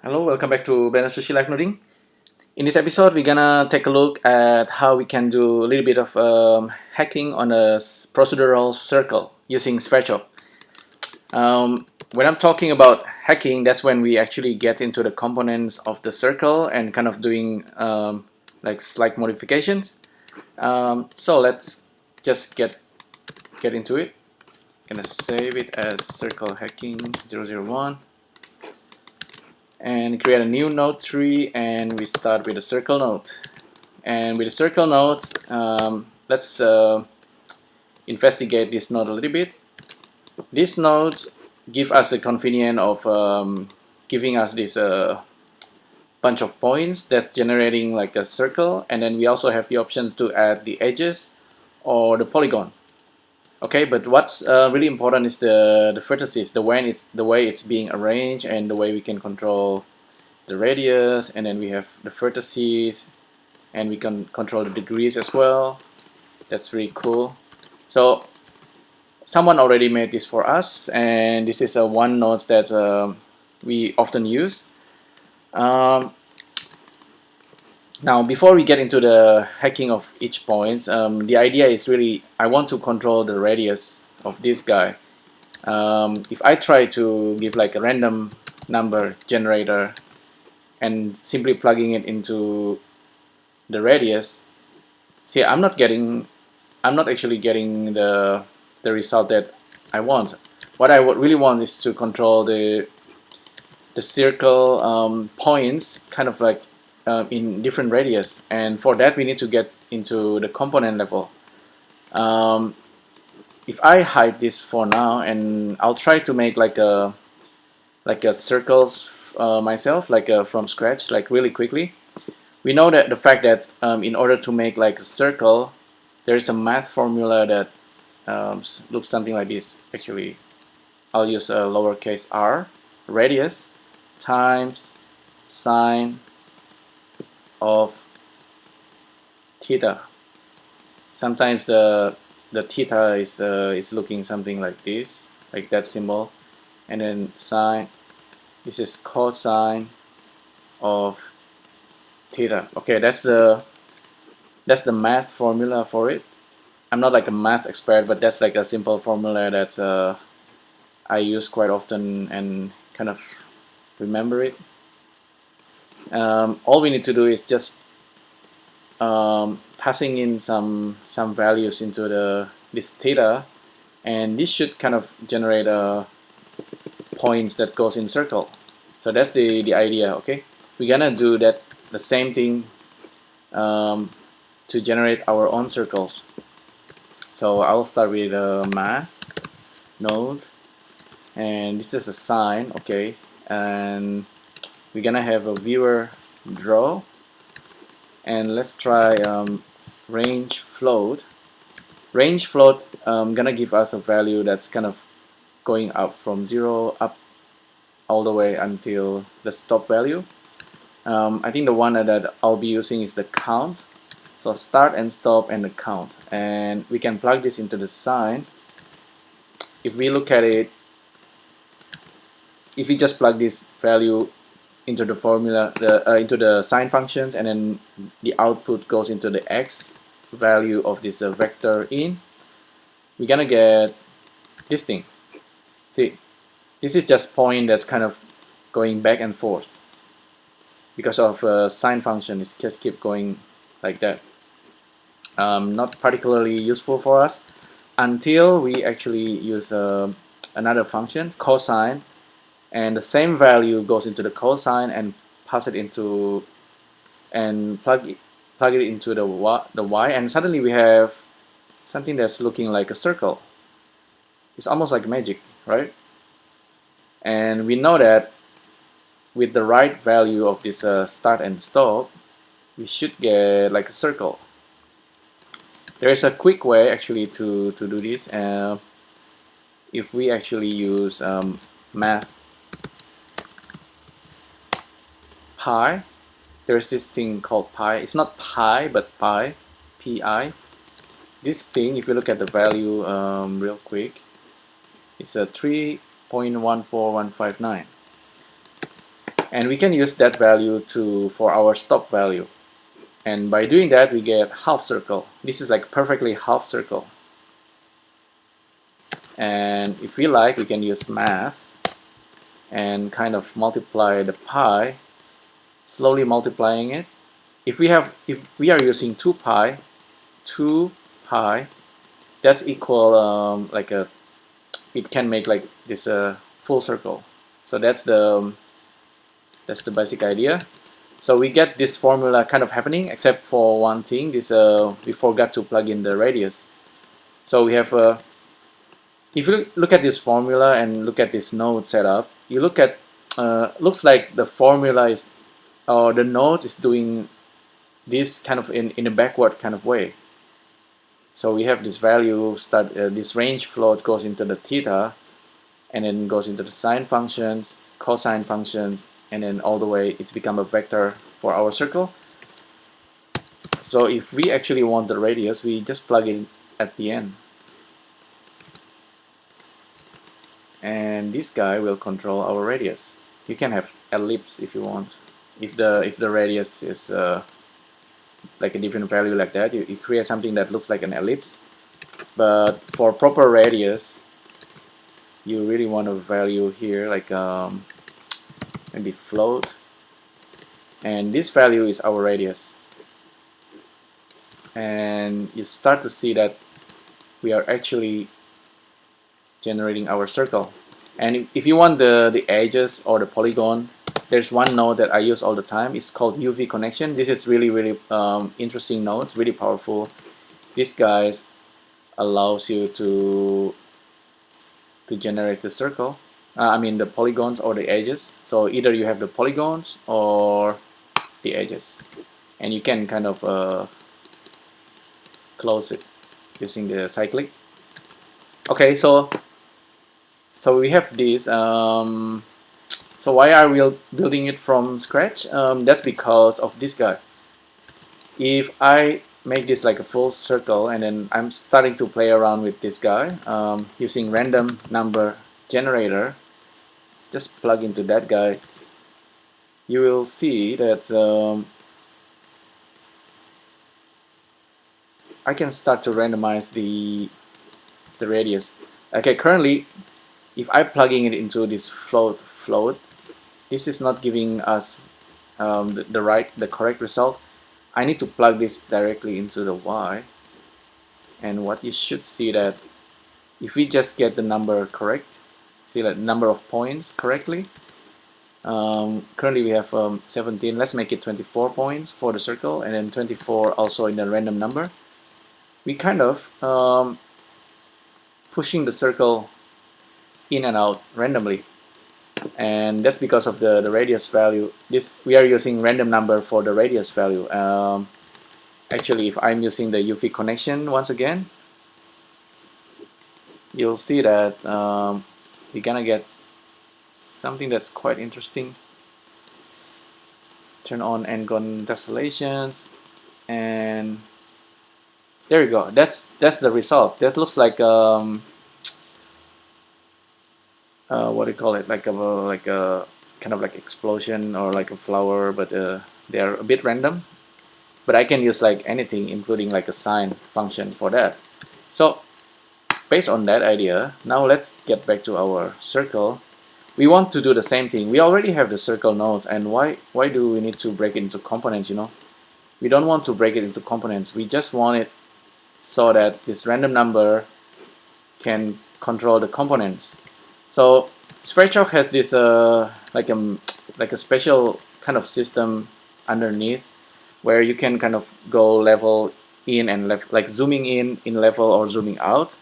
Hello, welcome back to BLENDERSUSHI Live Noding. In this episode, we're gonna take a look at how we can do a little bit of hacking on a procedural circle using Sverchok. When I'm talking about hacking, that's when we actually get into the components of the circle and kind of doing like slight modifications. So let's just get into it. Gonna save it as circle hacking 001. And create a new node tree, and we start with a circle node. And with the circle node, let's investigate this node a little bit. This node give us the convenience of giving us this bunch of points that's generating like a circle, and then we also have the options to add the edges or the polygon. Okay, but what's really important is the vertices, the way it's being arranged, and the way we can control the radius, and then we have the vertices, and we can control the degrees as well. That's really cool. So someone already made this for us, and this is a one node that we often use. Now, before we get into the hacking of each point, the idea is really I want to control the radius of this guy. If I try to give like a random number generator and simply plugging it into the radius, see, I'm not actually getting the result that I want. What I really want is to control the circle points kind of like in different radius, and for that we need to get into the component level. If I hide this for now, and I'll try to make like a circles myself, like from scratch, like really quickly. We know that the fact that in order to make like a circle, there is a math formula that looks something like this. Actually, I'll use a lowercase r, radius times sine of theta. Sometimes the theta is looking something like this, like that symbol, and then sine. This is cosine of theta. Okay, that's the math formula for it. I'm not like a math expert, but that's like a simple formula that I use quite often and kind of remember it. All we need to do is just passing in some values into this theta, and this should kind of generate points that goes in circle. So that's the idea. Okay, we're gonna do that the same thing to generate our own circles. So I'll start with a math node, and this is a sine. Okay, and we're gonna have a viewer draw, and let's try range float. Range float gonna give us a value that's kind of going up from 0 up all the way until the stop value. I think the one that I'll be using is the count. So start and stop and the count, and we can plug this into the sine. If we look at it, if we just plug this value into the formula, into the sine functions, and then the output goes into the x value of this vector in, we're gonna get this thing. See, this is just point that's kind of going back and forth because of sine function. It's just keep going like that. Not particularly useful for us until we actually use another function, cosine, and the same value goes into the cosine and pass it into and plug it into the y, and suddenly we have something that's looking like a circle. It's almost like magic, right? And we know that with the right value of this start and stop, we should get like a circle. There is a quick way actually to do this. If we actually use math pi, there's this thing called pi. It's not pi, but pi, pi. This thing, if you look at the value real quick, it's a 3.14159. and we can use that value for our stop value. And by doing that, we get half circle. This is like perfectly half circle. And if we like, we can use math and kind of multiply the pi, slowly multiplying it. If we are using 2 pi, that's equal it can make like this full circle. So that's the basic idea. So we get this formula kind of happening, except for one thing. We forgot to plug in the radius. So we have if you look at this formula and look at this node setup, you look at looks like the formula is, or the node is doing this kind of in a backward kind of way. So we have this value this range float goes into the theta, and then goes into the sine functions, cosine functions, and then all the way it's become a vector for our circle. So if we actually want the radius, we just plug it at the end, and this guy will control our radius. You can have ellipse if you want. If the radius is like a different value like that, you create something that looks like an ellipse. But for proper radius, you really want a value here like maybe float, and this value is our radius. And you start to see that we are actually generating our circle. And if you want the edges or the polygon, there's one node that I use all the time. It's called UV connection. This is really interesting node. It's really powerful. This guy allows you to generate the circle. I mean the polygons or the edges. So either you have the polygons or the edges, and you can kind of close it using the cyclic. Okay, so we have this. So why are we building it from scratch? That's because of this guy. If I make this like a full circle, and then I'm starting to play around with this guy using random number generator, just plug into that guy, you will see that I can start to randomize the radius. Okay, currently if I'm plugging it into this float, this is not giving us the correct result. I need to plug this directly into the y, and what you should see that if we just get the number correct, see that number of points correctly. Currently we have 17. Let's make it 24 points for the circle, and then 24 also in the random number. We kind of pushing the circle in and out randomly, and that's because of the radius value. We are using random number for the radius value. Actually, if I'm using the UV connection once again, you'll see that you're gonna get something that's quite interesting. Turn on n-gon tessellations, and there you go. That's the result. That looks like what do you call it? Like a kind of like explosion or like a flower, but they are a bit random. But I can use like anything, including like a sine function for that. So based on that idea, now let's get back to our circle. We want to do the same thing. We already have the circle nodes, and why do we need to break it into components? You know, we don't want to break it into components. We just want it so that this random number can control the components. So Sverchok has this like a special kind of system underneath, where you can kind of go level in and left, like zooming in level or zooming out.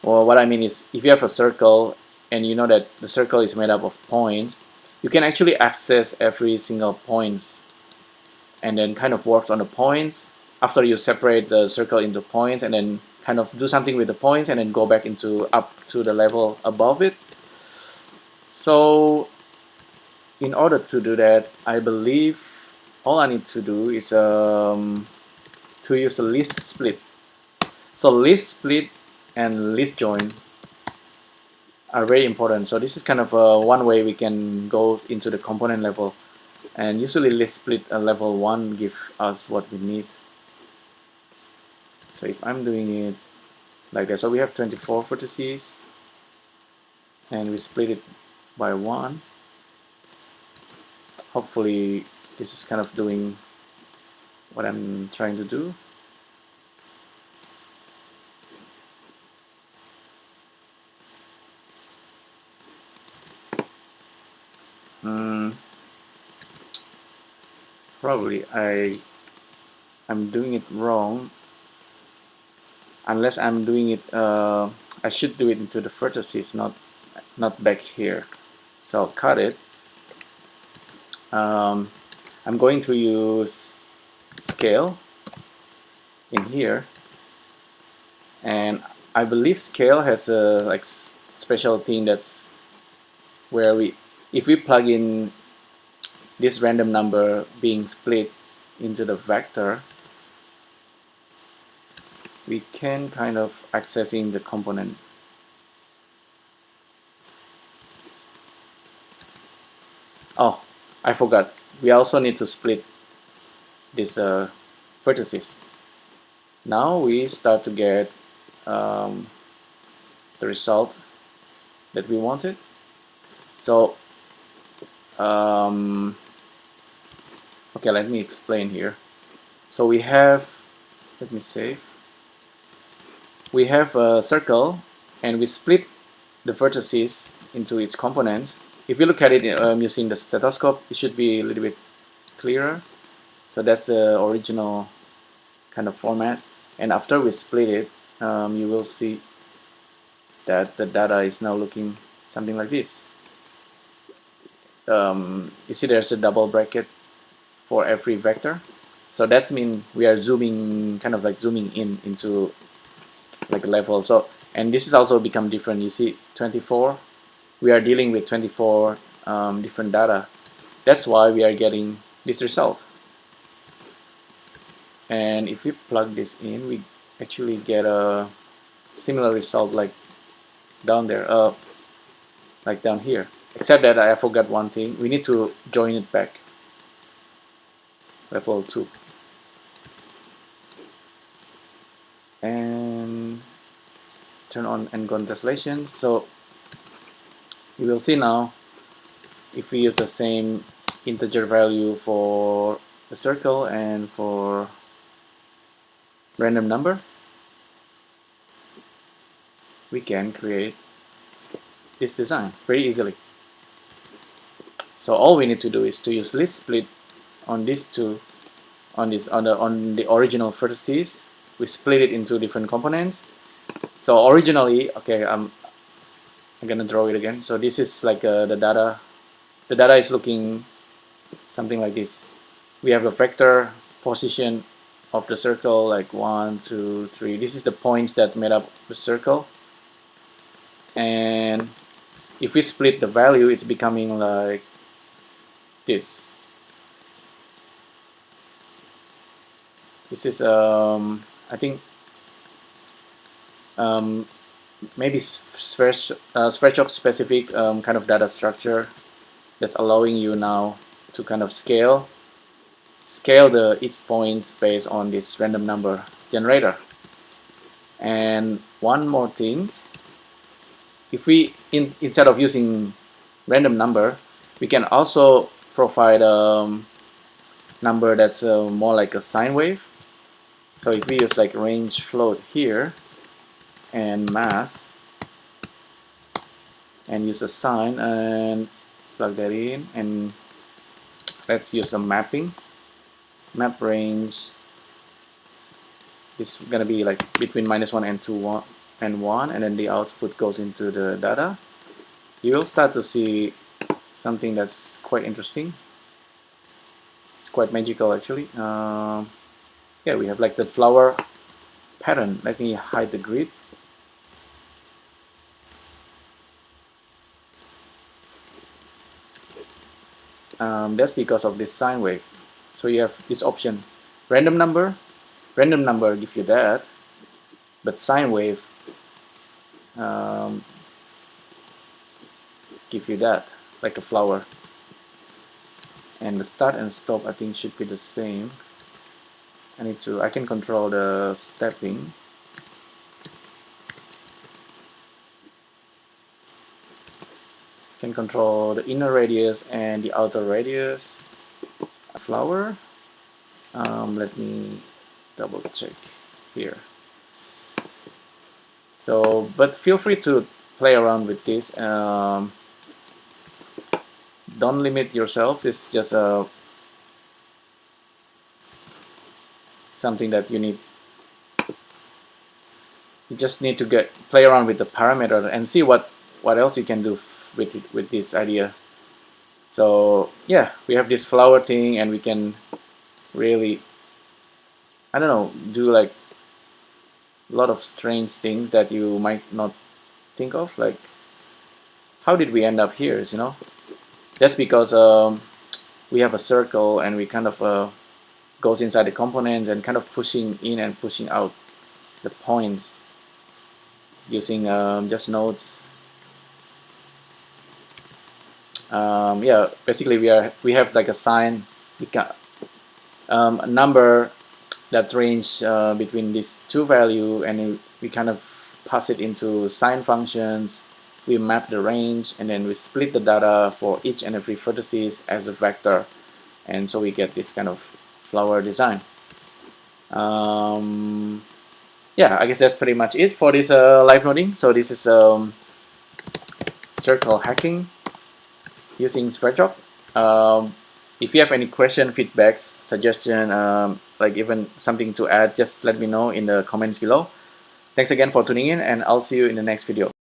Or what I mean is, if you have a circle and you know that the circle is made up of points, you can actually access every single points and then kind of work on the points after you separate the circle into points, and then kind of do something with the points and then go back up to the level above it. So in order to do that, I believe all I need to do is to use a list split. So list split and list join are very important. So this is kind of one way we can go into the component level, and usually list split level 1 give us what we need. So if I'm doing it like that, so we have 24 vertices and we split it by 1. Hopefully this is kind of doing what I'm trying to do. Probably I'm doing it wrong, unless I'm doing it I should do it into the vertices, not back here. So I'll cut it. I'm going to use scale in here, and I believe scale has a like special thing that's where if we plug in this random number being split into the vector, we can kind of accessing the component. Oh, I forgot. We also need to split this vertices. Now we start to get the result that we wanted. So okay, let me explain here. So we have, let me save. We have a circle and we split the vertices into its components. If you look at it using the stethoscope, it should be a little bit clearer. So that's the original kind of format. And after we split it, you will see that the data is now looking something like this. You see there's a double bracket for every vector. So that's mean we are zooming, kind of like zooming in into like a level. So, and this is also become different. You see 24, we are dealing with 24 different data. That's why we are getting this result. And if we plug this in, we actually get a similar result like down there, like down here. Except that I forgot one thing. We need to join it back. Level 2. And turn on N-gon translation. So you will see now, if we use the same integer value for the circle and for random number, we can create this design very easily. So all we need to do is to use list split on these two, on the original vertices. We split it into different components. So originally, okay, I'm gonna draw it again. So this is like the data. The data is looking something like this. We have a vector position of the circle, like 1, 2, 3. This is the points that made up the circle. And if we split the value, it's becoming like this. This is I think maybe Sverchok specific kind of data structure that's allowing you now to kind of scale each points based on this random number generator. And one more thing, if we instead of using random number, we can also provide a number that's more like a sine wave. So if we use like range float here and math and use a sine and plug that in, and let's use some mapping. Map range is gonna be like between -1 and 2 and 1, and then the output goes into the data. You will start to see something that's quite interesting. It's quite magical actually. Yeah, we have like the flower pattern. Let me hide the grid. That's because of this sine wave. So you have this option, random number give you that, but sine wave give you that, like a flower. And the start and stop I think should be the same. I can control the stepping. Can control the inner radius and the outer radius. A flower. Let me double check here. So, but feel free to play around with this. Don't limit yourself. This is just something that you just need to play around with the parameter and see what else you can do with this idea. So yeah, we have this flower thing, and we can really, I don't know, do like a lot of strange things that you might not think of. Like, how did we end up here? You know, that's because we have a circle, and we kind of goes inside the components and kind of pushing in and pushing out the points using just nodes. Yeah, basically we have like a sign, a number that's range between these two values, and we kind of pass it into sign functions. We map the range, and then we split the data for each and every vertices as a vector, and so we get this kind of flower design. Yeah, I guess that's pretty much it for this live noding. So this is circle hacking using Sverchok. If you have any question, feedbacks, suggestion, like even something to add, just let me know in the comments below. Thanks again for tuning in, and I'll see you in the next video.